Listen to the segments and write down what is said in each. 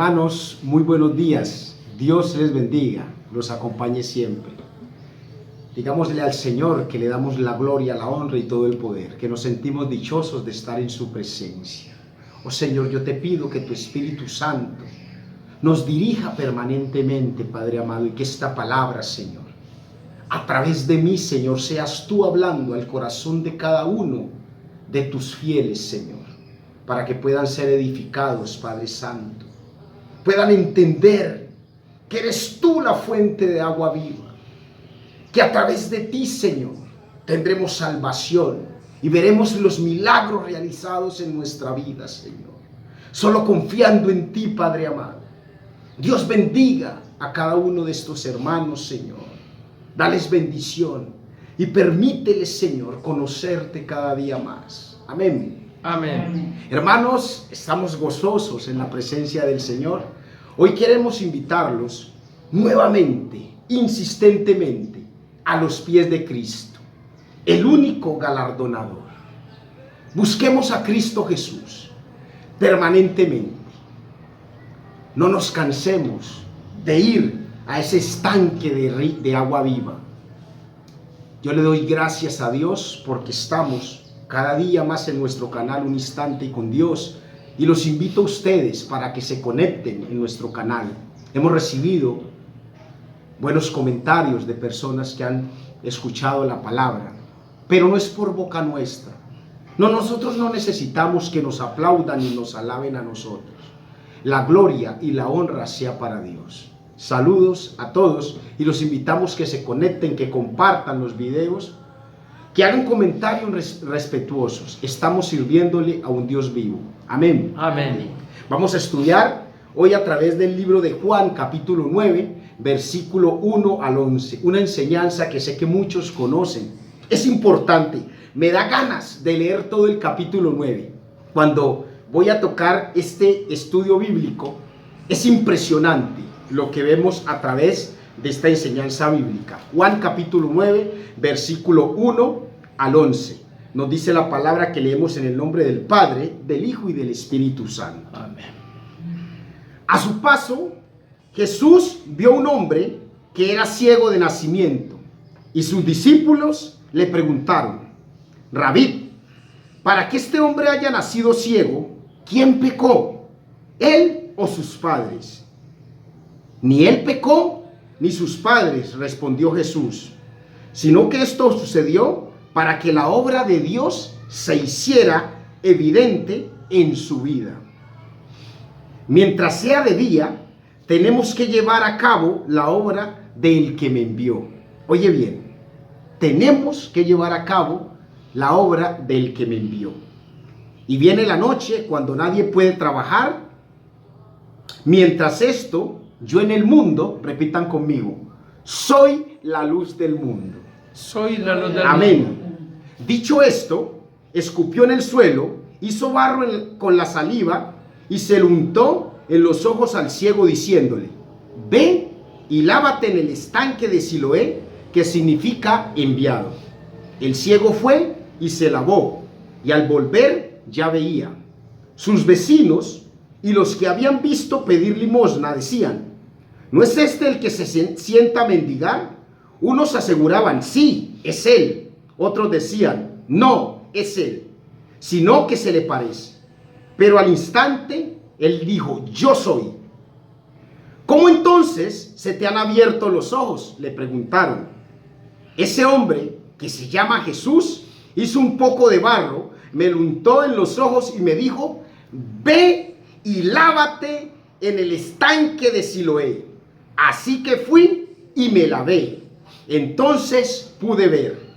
Hermanos, muy buenos días. Dios les bendiga, los acompañe siempre. Digámosle al Señor que le damos la gloria, la honra y todo el poder, que nos sentimos dichosos de estar en su presencia. Oh Señor, yo te pido que tu Espíritu Santo nos dirija permanentemente, Padre amado, y que esta palabra, Señor, a través de mí, Señor, seas tú hablando al corazón de cada uno de tus fieles, Señor, para que puedan ser edificados, Padre Santo, puedan entender que eres tú la fuente de agua viva, que a través de ti, Señor, tendremos salvación y veremos los milagros realizados en nuestra vida, Señor, solo confiando en ti, Padre amado. Dios bendiga a cada uno de estos hermanos, Señor, dales bendición y permíteles, Señor, conocerte cada día más. Amén. Amén. Hermanos, estamos gozosos en la presencia del Señor. Hoy queremos invitarlos nuevamente, insistentemente, a los pies de Cristo, el único galardonador. Busquemos a Cristo Jesús permanentemente. No nos cansemos de ir a ese estanque de agua viva. Yo le doy gracias a Dios porque estamos cada día más en nuestro canal Un Instante con Dios, y los invito a ustedes para que se conecten en nuestro canal. Hemos recibido buenos comentarios de personas que han escuchado la palabra, pero no es por boca nuestra. No, nosotros no necesitamos que nos aplaudan y nos alaben a nosotros. La gloria y la honra sea para Dios. Saludos a todos y los invitamos que se conecten, que compartan los videos, que hagan comentarios respetuosos. Estamos sirviéndole a un Dios vivo. Amén. Amén. Vamos a estudiar hoy a través del libro de Juan, capítulo 9, versículo 1 al 11. Una enseñanza que sé que muchos conocen. Es importante. Me da ganas de leer todo el capítulo 9. Cuando voy a tocar este estudio bíblico, es impresionante lo que vemos a través de esta enseñanza bíblica. Juan capítulo 9, versículo 1 al 11. Nos dice la palabra que leemos en el nombre del Padre, del Hijo y del Espíritu Santo. Amén. A su paso, Jesús vio un hombre que era ciego de nacimiento, y sus discípulos le preguntaron: Rabí, para que este hombre haya nacido ciego, ¿quién pecó, él o sus padres? Ni él pecó, ni sus padres, respondió Jesús, sino que esto sucedió para que la obra de Dios se hiciera evidente en su vida. Mientras sea de día, tenemos que llevar a cabo la obra del que me envió. Oye bien, tenemos que llevar a cabo la obra del que me envió. Y viene la noche cuando nadie puede trabajar. Mientras esto, yo en el mundo, repitan conmigo, soy la luz del mundo. Soy la luz del Amén. mundo. Dicho esto, escupió en el suelo, hizo barro con la saliva y se lo untó en los ojos al ciego, diciéndole: ve y lávate en el estanque de Siloé, que significa enviado. El ciego fue y se lavó, y al volver ya veía. Sus vecinos y los que habían visto pedir limosna decían: ¿no es este el que se sienta a mendigar? Unos aseguraban: sí, es él. Otros decían: no, es él, sino que se le parece. Pero al instante él dijo: yo soy. ¿Cómo entonces se te han abierto los ojos?, le preguntaron. Ese hombre, que se llama Jesús, hizo un poco de barro, me lo untó en los ojos y me dijo: ve y lávate en el estanque de Siloé. Así que fui y me lavé. Entonces pude ver.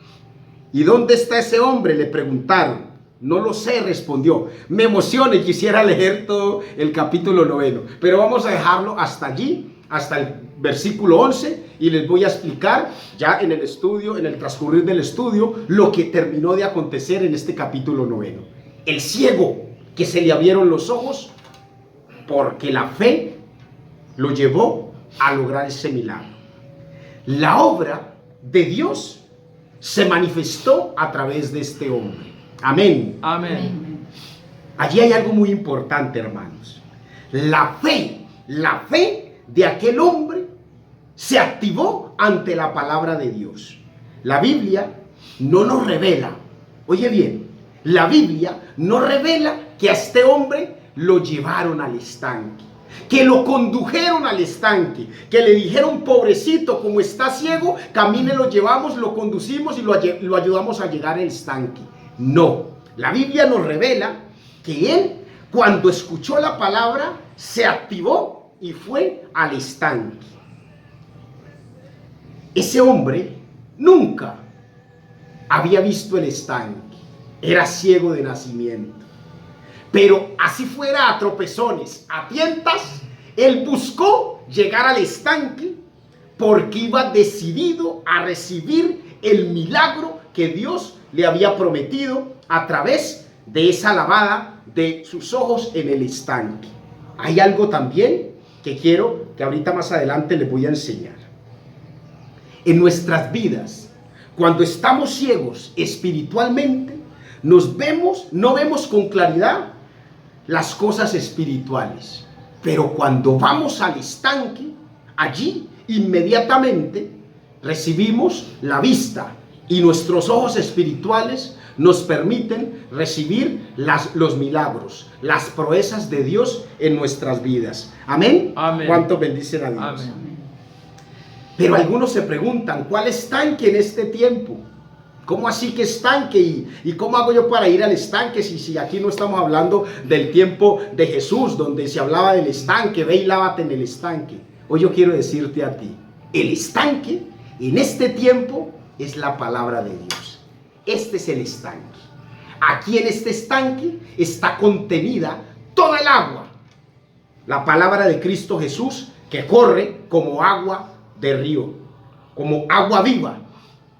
¿Y dónde está ese hombre?, le preguntaron. No lo sé, respondió. Me emociona y quisiera leer todo el capítulo 9, pero vamos a dejarlo hasta allí, hasta el versículo 11, y les voy a explicar ya en el estudio, en el transcurrir del estudio, lo que terminó de acontecer en este capítulo 9. El ciego que se le abrieron los ojos, porque la fe lo llevó a lograr ese milagro. La obra de Dios se manifestó a través de este hombre. Amén. Amén. Allí hay algo muy importante, hermanos. La fe la fe de aquel hombre se activó ante la palabra de Dios. La Biblia no nos revela, oye bien, la Biblia no revela que a este hombre lo llevaron al estanque, que lo condujeron al estanque, que le dijeron: pobrecito, como está ciego, camine, lo llevamos, lo conducimos y lo ayudamos a llegar al estanque. No, la Biblia nos revela que él, cuando escuchó la palabra, se activó y fue al estanque. Ese hombre nunca había visto el estanque, era ciego de nacimiento. Pero así fuera a tropezones, a tientas, él buscó llegar al estanque porque iba decidido a recibir el milagro que Dios le había prometido a través de esa lavada de sus ojos en el estanque. Hay algo también que quiero que ahorita más adelante les voy a enseñar. En nuestras vidas, cuando estamos ciegos espiritualmente, no vemos con claridad las cosas espirituales, pero cuando vamos al estanque, allí inmediatamente recibimos la vista y nuestros ojos espirituales nos permiten recibir los milagros, las proezas de Dios en nuestras vidas. Amén. Amén. ¿Cuántos bendicen a Dios? Amén. Pero algunos se preguntan: ¿cuál estanque en este tiempo? ¿Cómo así que estanque? ¿Y cómo hago yo para ir al estanque? Si aquí no estamos hablando del tiempo de Jesús, donde se hablaba del estanque, ve y lávate en el estanque. Hoy yo quiero decirte a ti, el estanque en este tiempo es la palabra de Dios. Este es el estanque. Aquí en este estanque está contenida toda el agua, la palabra de Cristo Jesús, que corre como agua de río, como agua viva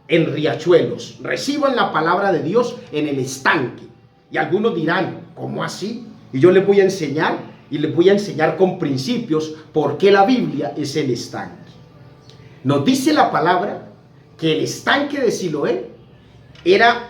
en riachuelos. Reciban la palabra de Dios en el estanque. Y algunos dirán: ¿cómo así? Y yo les voy a enseñar, y les voy a enseñar con principios por qué la Biblia es el estanque. Nos dice la palabra que el estanque de Siloé era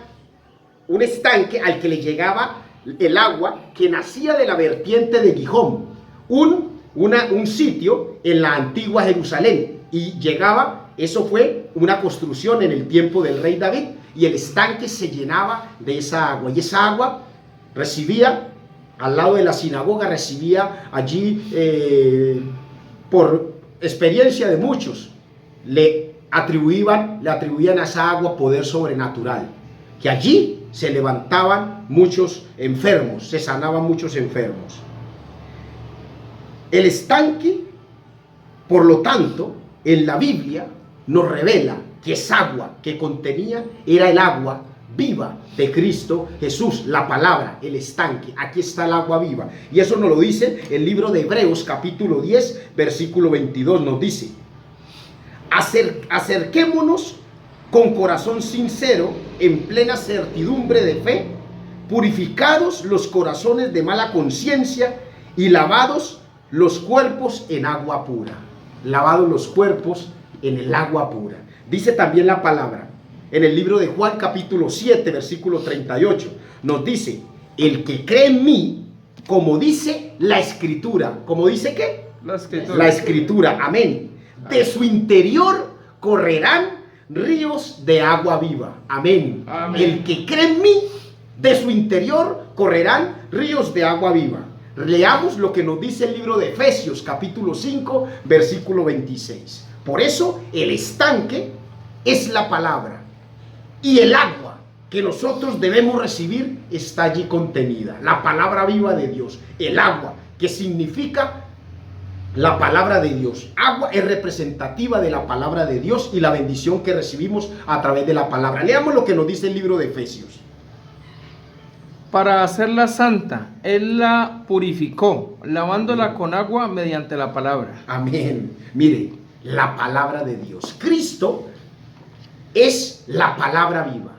un estanque al que le llegaba el agua que nacía de la vertiente de Gihón, un sitio en la antigua Jerusalén, y llegaba. Eso fue una construcción en el tiempo del rey David, y el estanque se llenaba de esa agua, y esa agua recibía, al lado de la sinagoga, recibía allí, por experiencia de muchos, le atribuían a esa agua poder sobrenatural, que allí se levantaban muchos enfermos, se sanaban muchos enfermos. El estanque, por lo tanto, en la Biblia nos revela que esa agua que contenía era el agua viva de Cristo Jesús, la palabra, el estanque. Aquí está el agua viva. Y eso nos lo dice el libro de Hebreos, capítulo 10, versículo 22. Nos dice: acerquémonos con corazón sincero, en plena certidumbre de fe, purificados los corazones de mala conciencia y lavados los cuerpos en agua pura. Lavados los cuerpos en el agua pura. Dice también la palabra en el libro de Juan, capítulo 7, versículo 38. Nos dice: el que cree en mí, como dice la Escritura. ¿Cómo dice qué? La Escritura. La Escritura, amén. De su interior correrán ríos de agua viva. Amén. Amén. El que cree en mí, de su interior correrán ríos de agua viva. Leamos lo que nos dice el libro de Efesios, capítulo 5, versículo 26. Por eso el estanque es la palabra, y el agua que nosotros debemos recibir está allí contenida. La palabra viva de Dios, el agua, que significa la palabra de Dios. Agua es representativa de la palabra de Dios y la bendición que recibimos a través de la palabra. Leamos lo que nos dice el libro de Efesios. Para hacerla santa, Él la purificó, lavándola con agua mediante la palabra. Amén. Mire, la palabra de Dios. Cristo es la palabra viva,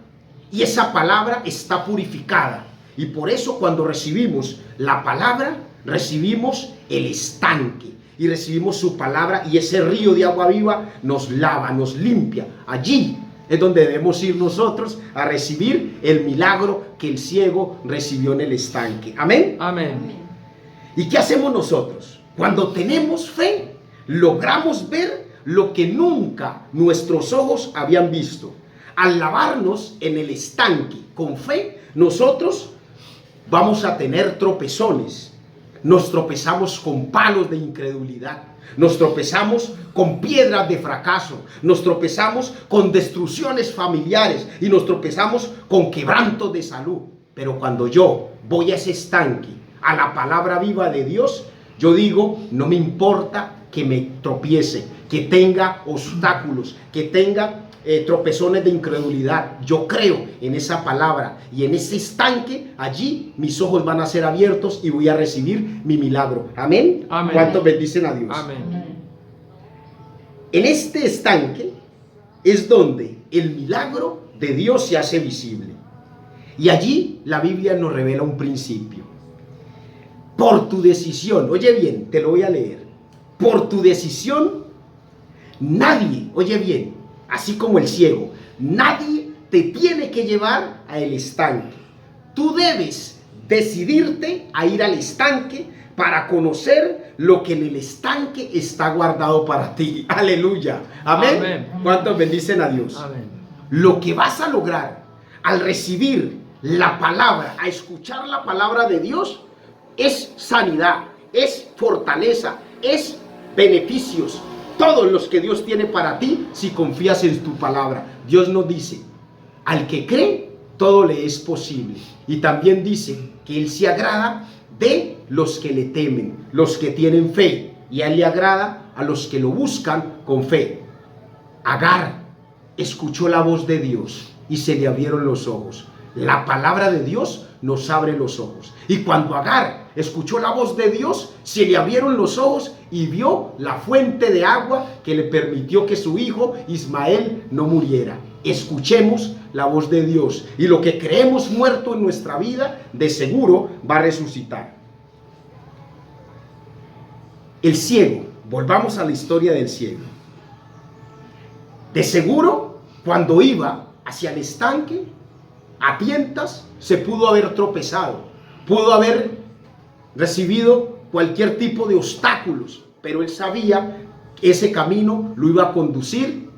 y esa palabra está purificada. Y por eso cuando recibimos la palabra, recibimos el estanque, y recibimos su palabra, y ese río de agua viva nos lava, nos limpia. Allí es donde debemos ir nosotros a recibir el milagro que el ciego recibió en el estanque. Amén. Amén. ¿Y qué hacemos nosotros? Cuando tenemos fe, logramos ver lo que nunca nuestros ojos habían visto. Al lavarnos en el estanque con fe, nosotros vamos a tener tropezones. Nos tropezamos con palos de incredulidad. Nos tropezamos con piedras de fracaso. Nos tropezamos con destrucciones familiares. Y nos tropezamos con quebrantos de salud. Pero cuando yo voy a ese estanque, a la palabra viva de Dios, yo digo, no me importa que me tropiece, que tenga obstáculos, que tenga tropezones de incredulidad. Yo creo en esa palabra y en ese estanque, allí mis ojos van a ser abiertos y voy a recibir mi milagro. Amén. Amén. ¿Cuántos bendicen a Dios? Amén. En este estanque es donde el milagro de Dios se hace visible. Y allí la Biblia nos revela un principio. Por tu decisión, oye bien, te lo voy a leer. Por tu decisión, nadie, oye bien, así como el ciego, nadie te tiene que llevar al estanque. Tú debes decidirte a ir al estanque para conocer lo que en el estanque está guardado para ti. Aleluya. Amén. Amén. ¿Cuántos bendicen a Dios? Amén. Lo que vas a lograr al recibir la palabra, a escuchar la palabra de Dios, es sanidad, es fortaleza, es beneficios, todos los que Dios tiene para ti si confías en tu palabra. Dios nos dice, al que cree, todo le es posible. Y también dice que Él se agrada de los que le temen, los que tienen fe. Y a Él le agrada a los que lo buscan con fe. Agar escuchó la voz de Dios y se le abrieron los ojos. La palabra de Dios nos abre los ojos. Y cuando Agar escuchó la voz de Dios, se le abrieron los ojos y vio la fuente de agua que le permitió que su hijo Ismael no muriera. Escuchemos la voz de Dios y lo que creemos muerto en nuestra vida, de seguro va a resucitar. El ciego, volvamos a la historia del ciego. De seguro, cuando iba hacia el estanque, a tientas, se pudo haber tropezado, pudo haber recibido cualquier tipo de obstáculos, pero él sabía que ese camino lo iba a conducir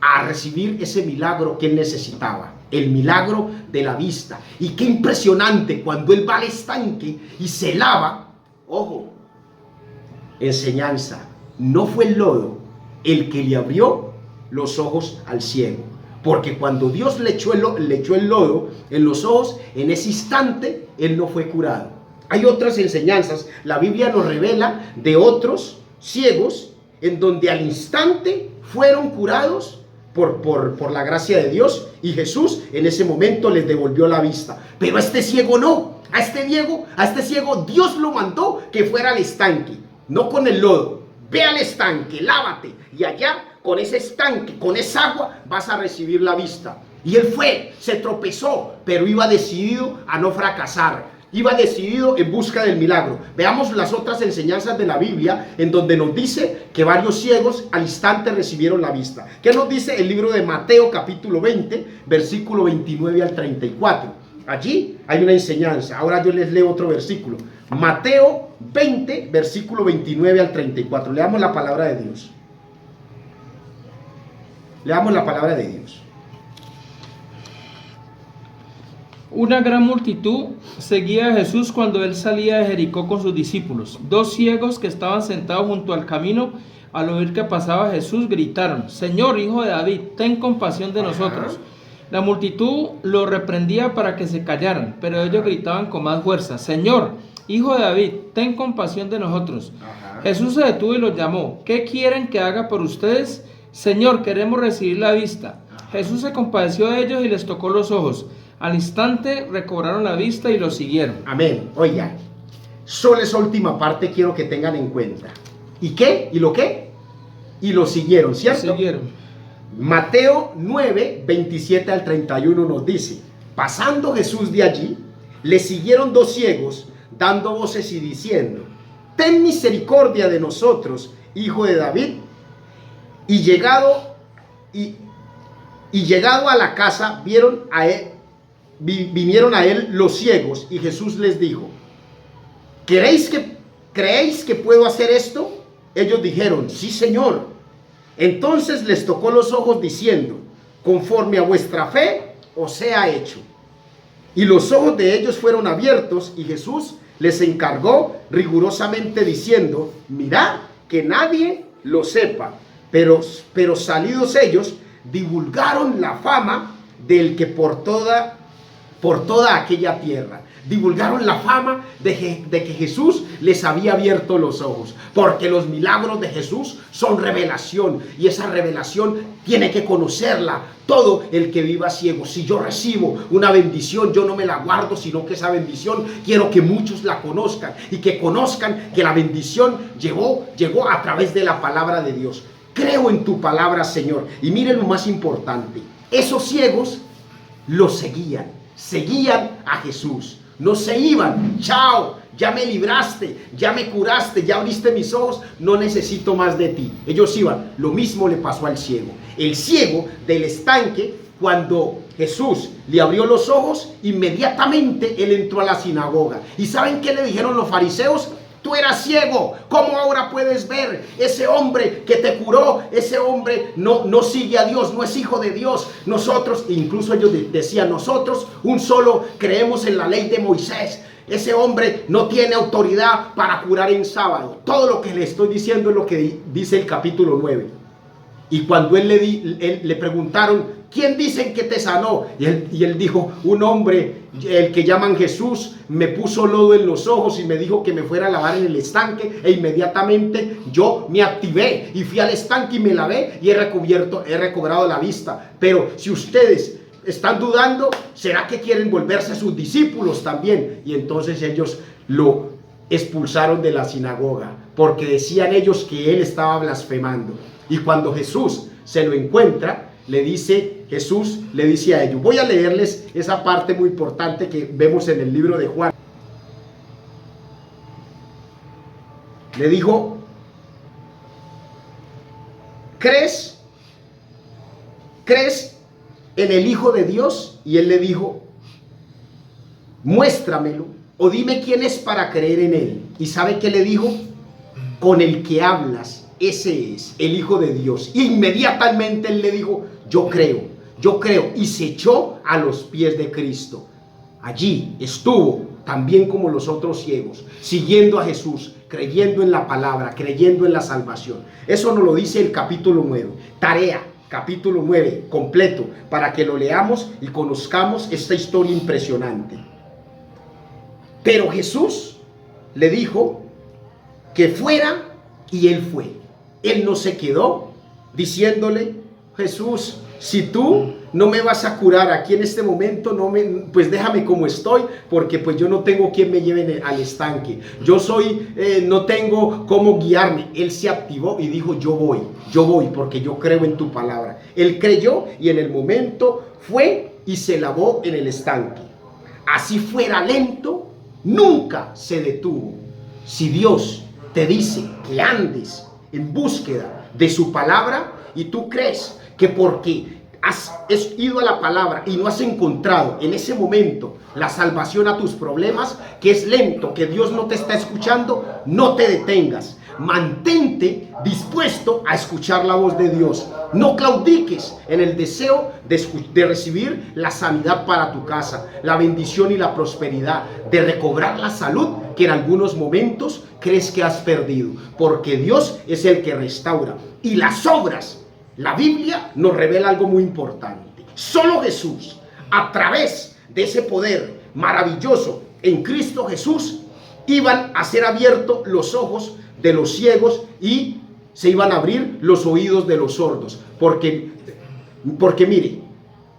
a recibir ese milagro que él necesitaba, el milagro de la vista. Y qué impresionante cuando él va al estanque y se lava. Ojo, enseñanza, no fue el lodo el que le abrió los ojos al ciego, porque cuando Dios le echó el lodo en los ojos, en ese instante él no fue curado. Hay otras enseñanzas, la Biblia nos revela de otros ciegos en donde al instante fueron curados por la gracia de Dios, y Jesús en ese momento les devolvió la vista. Pero a este ciego no, a este ciego Dios lo mandó que fuera al estanque, no con el lodo. Ve al estanque, lávate, y allá con ese estanque, con esa agua vas a recibir la vista. Y él fue, se tropezó, pero iba decidido a no fracasar. Iba decidido en busca del milagro. Veamos las otras enseñanzas de la Biblia en donde nos dice que varios ciegos al instante recibieron la vista. ¿Qué nos dice el libro de Mateo capítulo 20, versículo 29 al 34? Allí hay una enseñanza. Ahora yo les leo otro versículo. Mateo 20, versículo 29 al 34. Leamos la palabra de Dios. Leamos la palabra de Dios. Una gran multitud seguía a Jesús cuando él salía de Jericó con sus discípulos. Dos ciegos que estaban sentados junto al camino, al oír que pasaba Jesús, gritaron: Señor, hijo de David, ten compasión de nosotros. La multitud lo reprendía para que se callaran, pero ellos gritaban con más fuerza: Señor, hijo de David, ten compasión de nosotros. Jesús se detuvo y los llamó. ¿Qué quieren que haga por ustedes? Señor, queremos recibir la vista. Jesús se compadeció de ellos y les tocó los ojos. Al instante recobraron la vista y lo siguieron. Amén. Oigan, solo esa última parte quiero que tengan en cuenta. ¿Y qué? ¿Y lo qué? Y lo siguieron, ¿cierto? Lo siguieron. Mateo 9, 27 al 31 nos dice: pasando Jesús de allí, le siguieron dos ciegos, dando voces y diciendo: ten misericordia de nosotros, hijo de David. Y llegado a la casa, vinieron a él los ciegos, y Jesús les dijo: ¿queréis ¿creéis que puedo hacer esto? Ellos dijeron, sí, Señor. Entonces les tocó los ojos diciendo, conforme a vuestra fe os sea hecho. Y los ojos de ellos fueron abiertos y Jesús les encargó rigurosamente diciendo, mirad que nadie lo sepa. Pero salidos ellos, divulgaron la fama del que por toda aquella tierra. Divulgaron la fama de que Jesús les había abierto los ojos, porque los milagros de Jesús son revelación, y esa revelación tiene que conocerla todo el que viva ciego. Si yo recibo una bendición, yo no me la guardo, sino que esa bendición quiero que muchos la conozcan, y que conozcan que la bendición llegó a través de la palabra de Dios. Creo en tu palabra, Señor. Y miren lo más importante, esos ciegos los seguían a Jesús. No se iban, chao, ya me libraste, ya me curaste, ya abriste mis ojos, no necesito más de ti. Ellos iban. Lo mismo le pasó al ciego. El ciego del estanque, cuando Jesús le abrió los ojos, inmediatamente él entró a la sinagoga. ¿Y saben qué le dijeron los fariseos? Tú eras ciego, ¿cómo ahora puedes ver? Ese hombre que te curó, ese hombre no sigue a Dios, no es hijo de Dios. Nosotros, incluso ellos decían, nosotros un solo creemos en la ley de Moisés. Ese hombre no tiene autoridad para curar en sábado. Todo lo que le estoy diciendo es lo que dice el capítulo 9. Y cuando le preguntaron, ¿quién dicen que te sanó? Y él dijo, un hombre, el que llaman Jesús, me puso lodo en los ojos y me dijo que me fuera a lavar en el estanque, e inmediatamente yo me activé y fui al estanque y me lavé y he recobrado la vista. Pero si ustedes están dudando, ¿será que quieren volverse sus discípulos también? Y entonces ellos lo expulsaron de la sinagoga, porque decían ellos que él estaba blasfemando. Y cuando Jesús se lo encuentra, Jesús le dice a ellos, voy a leerles esa parte muy importante que vemos en el libro de Juan. Le dijo, ¿crees en el Hijo de Dios? Y él le dijo, muéstramelo, o dime quién es para creer en él. ¿Y sabe qué le dijo? Con el que hablas, ese es el Hijo de Dios. Y inmediatamente él le dijo, yo creo, y se echó a los pies de Cristo. Allí estuvo también como los otros ciegos, siguiendo a Jesús, creyendo en la palabra, creyendo en la salvación. Eso nos lo dice el capítulo 9. Tarea, capítulo 9, completo, para que lo leamos y conozcamos esta historia impresionante. Pero Jesús le dijo que fuera, y él fue. Él no se quedó diciéndole, Jesús, si tú no me vas a curar aquí en este momento, pues déjame como estoy, porque pues yo no tengo quien me lleve al estanque. No tengo cómo guiarme. Él se activó y dijo, yo voy, porque yo creo en tu palabra. Él creyó y en el momento fue y se lavó en el estanque. Así fuera lento, nunca se detuvo. Si Dios te dice que andes en búsqueda de su palabra y tú crees que porque has ido a la palabra y no has encontrado en ese momento la salvación a tus problemas, que es lento, que Dios no te está escuchando, no te detengas. Mantente dispuesto a escuchar la voz de Dios. No claudiques en el deseo de recibir la sanidad para tu casa, la bendición y la prosperidad, de recobrar la salud que en algunos momentos crees que has perdido, porque Dios es el que restaura. Y las obras, la Biblia nos revela algo muy importante. Solo Jesús, a través de ese poder maravilloso en Cristo Jesús, iban a ser abiertos los ojos de los ciegos y se iban a abrir los oídos de los sordos. Porque mire,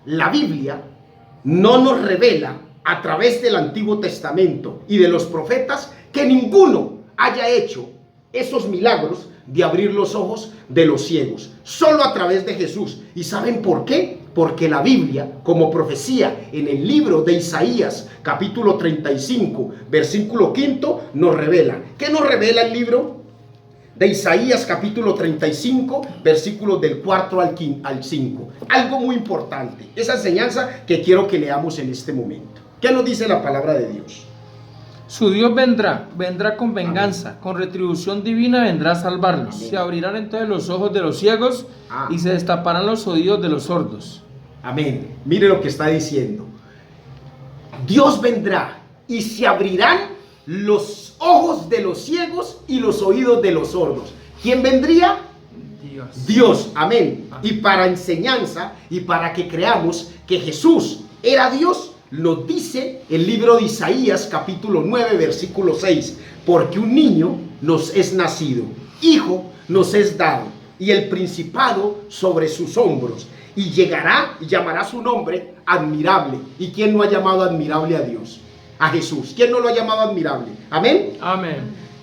la Biblia no nos revela a través del Antiguo Testamento y de los profetas que ninguno haya hecho esos milagros de abrir los ojos de los ciegos, solo a través de Jesús. ¿Y saben por qué? Porque la Biblia, como profecía en el libro de Isaías, capítulo 35, versículo 5, nos revela. ¿Qué nos revela el libro de Isaías, capítulo 35, versículos del 4 al 5? Algo muy importante, esa enseñanza que quiero que leamos en este momento. ¿Qué nos dice la palabra de Dios? Su Dios vendrá con venganza, con retribución divina vendrá a salvarlos. Amén. Se abrirán entonces los ojos de los ciegos y se destaparán los oídos de los sordos. Amén. Mire lo que está diciendo. Dios vendrá y se abrirán los ojos de los ciegos y los oídos de los sordos. ¿Quién vendría? Dios. Amén. Y para enseñanza y para que creamos que Jesús era Dios, nos dice el libro de Isaías capítulo 9 versículo 6, porque un niño nos es nacido, hijo nos es dado, y el principado sobre sus hombros, y llegará y llamará su nombre admirable. ¿Y quién no ha llamado admirable a Dios? A Jesús. ¿Quién no lo ha llamado admirable? Amén. Amén.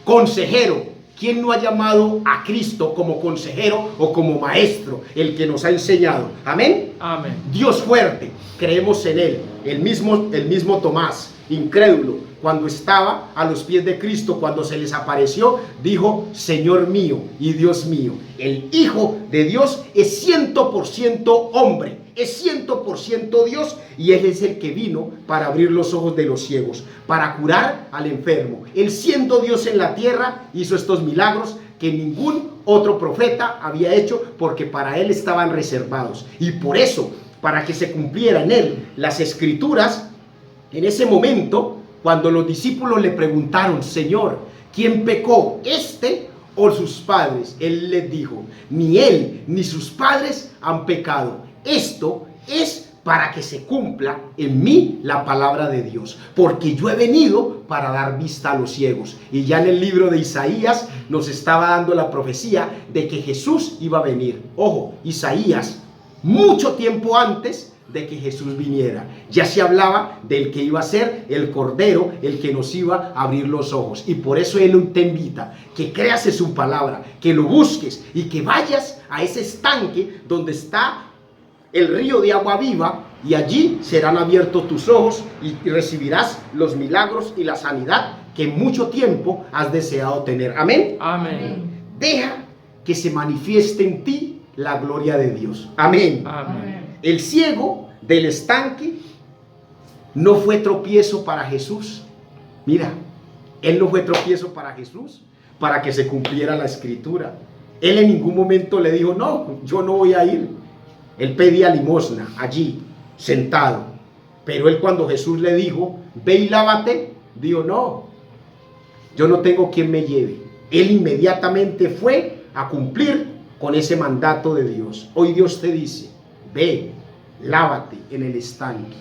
Consejero. ¿Quién no ha llamado a Cristo como consejero o como maestro, el que nos ha enseñado? Amén. Amén. Dios fuerte, creemos en Él. El mismo Tomás, incrédulo, cuando estaba a los pies de Cristo, cuando se les apareció, dijo: Señor mío y Dios mío. El Hijo de Dios es 100% hombre, es 100% Dios, y Él es el que vino para abrir los ojos de los ciegos, para curar al enfermo. Él, siendo Dios en la tierra, hizo estos milagros que ningún otro profeta había hecho, porque para Él estaban reservados. Y por eso, para que se cumpliera en Él las Escrituras, en ese momento, cuando los discípulos le preguntaron: Señor, ¿quién pecó, este o sus padres? Él les dijo: ni él ni sus padres han pecado. Esto es para que se cumpla en mí la palabra de Dios, porque yo he venido para dar vista a los ciegos. Y ya en el libro de Isaías nos estaba dando la profecía de que Jesús iba a venir. Ojo, Isaías, mucho tiempo antes de que Jesús viniera, ya se hablaba del que iba a ser el Cordero, el que nos iba a abrir los ojos. Y por eso Él te invita que creas en su palabra, que lo busques y que vayas a ese estanque donde está el río de agua viva, y allí serán abiertos tus ojos y recibirás los milagros y la sanidad que mucho tiempo has deseado tener. Amén. Amén. Deja que se manifieste en ti la gloria de Dios. Amén. Amén. El ciego del estanque no fue tropiezo para Jesús. Mira, él no fue tropiezo para Jesús, para que se cumpliera la Escritura. Él en ningún momento le dijo: no, yo no voy a ir. Él pedía limosna allí, sentado. Pero él, cuando Jesús le dijo: ve y lávate, dijo: no, yo no tengo quien me lleve. Él inmediatamente fue a cumplir con ese mandato de Dios. Hoy Dios te dice: ve, lávate en el estanque,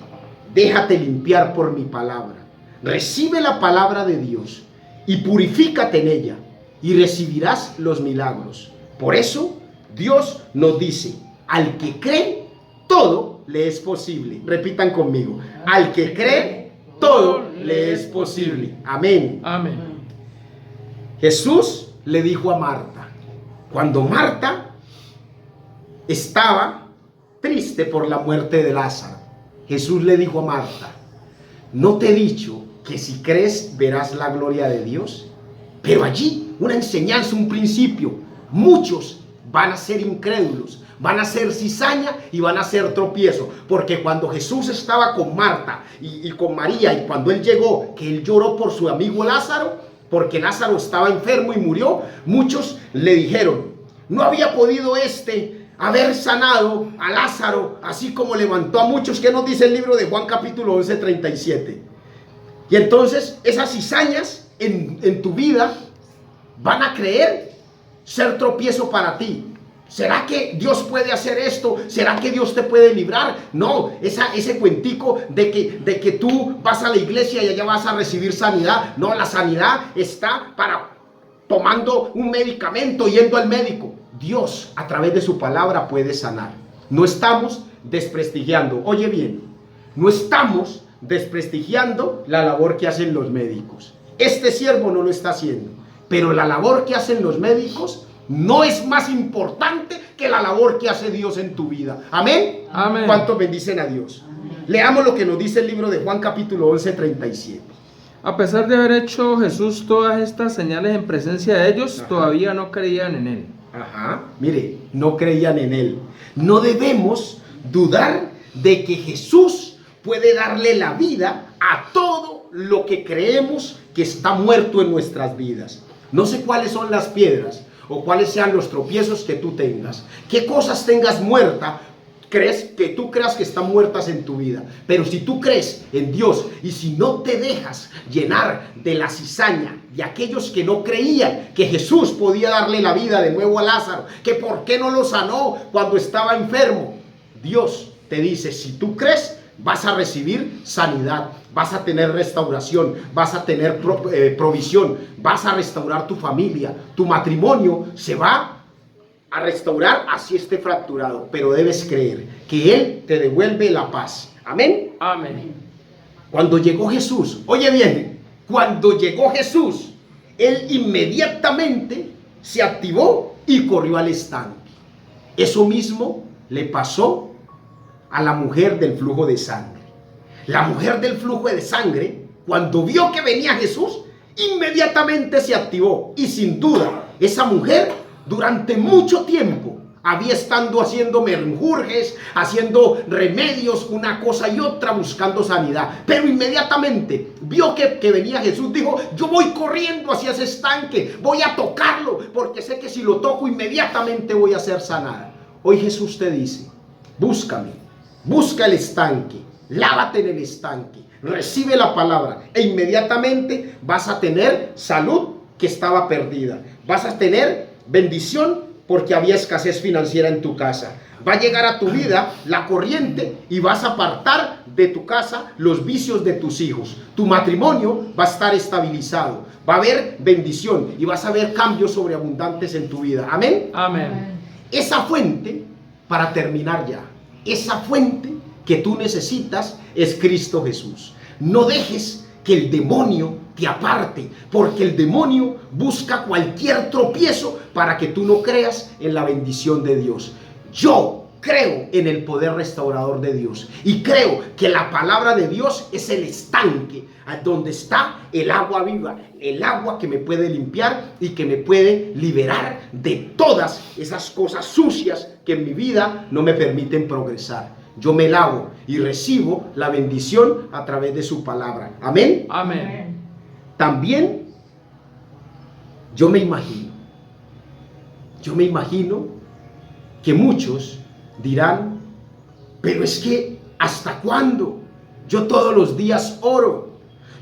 déjate limpiar por mi palabra, recibe la palabra de Dios y purifícate en ella, y recibirás los milagros. Por eso Dios nos dice: al que cree, todo le es posible. Repitan conmigo: al que cree, todo le es posible. Amén. Amén. Jesús le dijo a Marta, cuando Marta estaba triste por la muerte de Lázaro, Jesús le dijo a Marta: ¿no te he dicho que si crees verás la gloria de Dios? Pero allí una enseñanza, un principio. Muchos van a ser incrédulos, van a ser cizaña y van a ser tropiezo, porque cuando Jesús estaba con Marta y con María, y cuando Él llegó, que Él lloró por su amigo Lázaro, porque Lázaro estaba enfermo y murió, muchos le dijeron: no había podido haber sanado a Lázaro, así como levantó a muchos. ¿Qué nos dice el libro de Juan capítulo 11, 37? Y entonces esas cizañas en tu vida van a creer ser tropiezo para ti. ¿Será que Dios puede hacer esto? ¿Será que Dios te puede librar? No, ese cuentico de que tú vas a la iglesia y allá vas a recibir sanidad. No, la sanidad está tomando un medicamento, yendo al médico. Dios, a través de su palabra, puede sanar. No estamos desprestigiando, oye bien, no estamos desprestigiando la labor que hacen los médicos. Este siervo no lo está haciendo, pero la labor que hacen los médicos no es más importante que la labor que hace Dios en tu vida. Amén. Amén. ¿Cuántos bendicen a Dios? Leamos lo que nos dice el libro de Juan capítulo 11, 37. A pesar de haber hecho Jesús todas estas señales en presencia de ellos, todavía no creían en Él. Mire, no creían en Él. No debemos dudar de que Jesús puede darle la vida a todo lo que creemos que está muerto en nuestras vidas. No sé cuáles son las piedras o cuáles sean los tropiezos que tú tengas, qué cosas tengas muertas, tú creas que están muertas en tu vida. Pero si tú crees en Dios y si no te dejas llenar de la cizaña de aquellos que no creían que Jesús podía darle la vida de nuevo a Lázaro, que por qué no lo sanó cuando estaba enfermo, Dios te dice, si tú crees, vas a recibir sanidad, vas a tener restauración, vas a tener provisión, vas a restaurar tu familia, tu matrimonio se va a restaurar así esté fracturado, pero debes creer que Él te devuelve la paz. Amén. Amén. Cuando llegó Jesús, oye bien, cuando llegó Jesús, Él inmediatamente se activó y corrió al estanque. Eso mismo le pasó a la mujer del flujo de sangre. La mujer del flujo de sangre, cuando vio que venía Jesús, inmediatamente se activó. Y sin duda, esa mujer durante mucho tiempo había estado haciendo menjurjes, haciendo remedios, una cosa y otra, buscando sanidad. Pero inmediatamente vio que venía Jesús, dijo, yo voy corriendo hacia ese estanque, voy a tocarlo, porque sé que si lo toco inmediatamente voy a ser sanada. Hoy Jesús te dice, búscame, busca el estanque, lávate en el estanque, recibe la palabra e inmediatamente vas a tener salud que estaba perdida, vas a tener bendición porque había escasez financiera en tu casa. Va a llegar a tu vida la corriente y vas a apartar de tu casa los vicios de tus hijos. Tu matrimonio va a estar estabilizado. Va a haber bendición y vas a ver cambios sobreabundantes en tu vida. Amén. Amén. Esa fuente, para terminar ya, esa fuente que tú necesitas es Cristo Jesús. No dejes que el demonio te aparte, porque el demonio busca cualquier tropiezo para que tú no creas en la bendición de Dios. Yo creo en el poder restaurador de Dios y creo que la palabra de Dios es el estanque donde está el agua viva, el agua que me puede limpiar y que me puede liberar de todas esas cosas sucias que en mi vida no me permiten progresar. Yo me lavo y recibo la bendición a través de su palabra. Amén. Amén. También yo me imagino que muchos dirán, pero es que ¿hasta cuándo? Yo todos los días oro,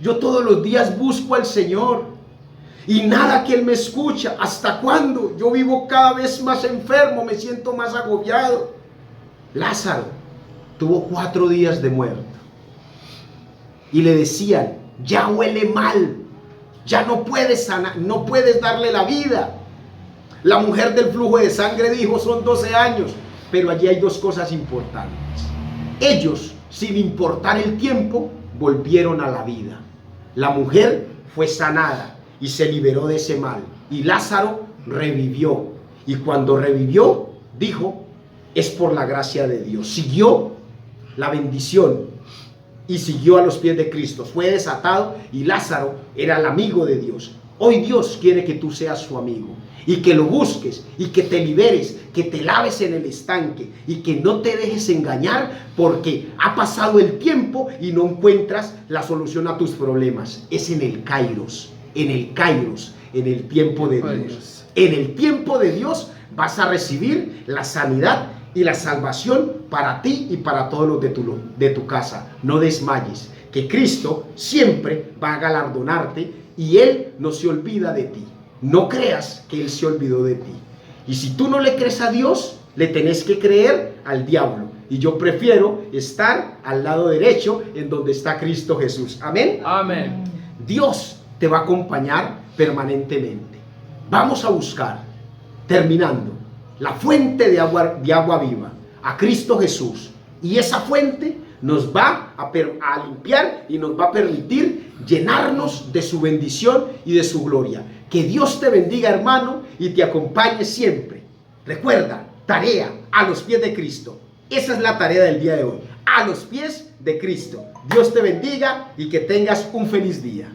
yo todos los días busco al Señor y nada que Él me escucha. ¿Hasta cuándo? Yo vivo cada vez más enfermo, me siento más agobiado. Lázaro tuvo 4 días de muerto y le decían, ya huele mal, ya no puedes sanar, no puedes darle la vida. La mujer del flujo de sangre dijo, son 12 años, pero allí hay 2 cosas importantes. Ellos, sin importar el tiempo, volvieron a la vida. La mujer fue sanada y se liberó de ese mal, y Lázaro revivió, y cuando revivió, dijo, es por la gracia de Dios. Siguió la bendición y siguió a los pies de Cristo, fue desatado y Lázaro era el amigo de Dios. Hoy Dios quiere que tú seas su amigo y que lo busques y que te liberes, que te laves en el estanque y que no te dejes engañar porque ha pasado el tiempo y no encuentras la solución a tus problemas. Es en el Kairos, en el Kairos, en el tiempo de Dios. En el tiempo de Dios vas a recibir la sanidad y la salvación para ti y para todos los de tu casa. No desmayes, que Cristo siempre va a galardonarte y Él no se olvida de ti. No creas que Él se olvidó de ti. Y si tú no le crees a Dios, le tenés que creer al diablo. Y yo prefiero estar al lado derecho en donde está Cristo Jesús. Amén. Amén. Dios te va a acompañar permanentemente. Vamos a buscar, terminando, la fuente de agua viva, a Cristo Jesús. Y esa fuente nos va a limpiar y nos va a permitir llenarnos de su bendición y de su gloria. Que Dios te bendiga, hermano, y te acompañe siempre. Recuerda, tarea a los pies de Cristo. Esa es la tarea del día de hoy, a los pies de Cristo. Dios te bendiga y que tengas un feliz día.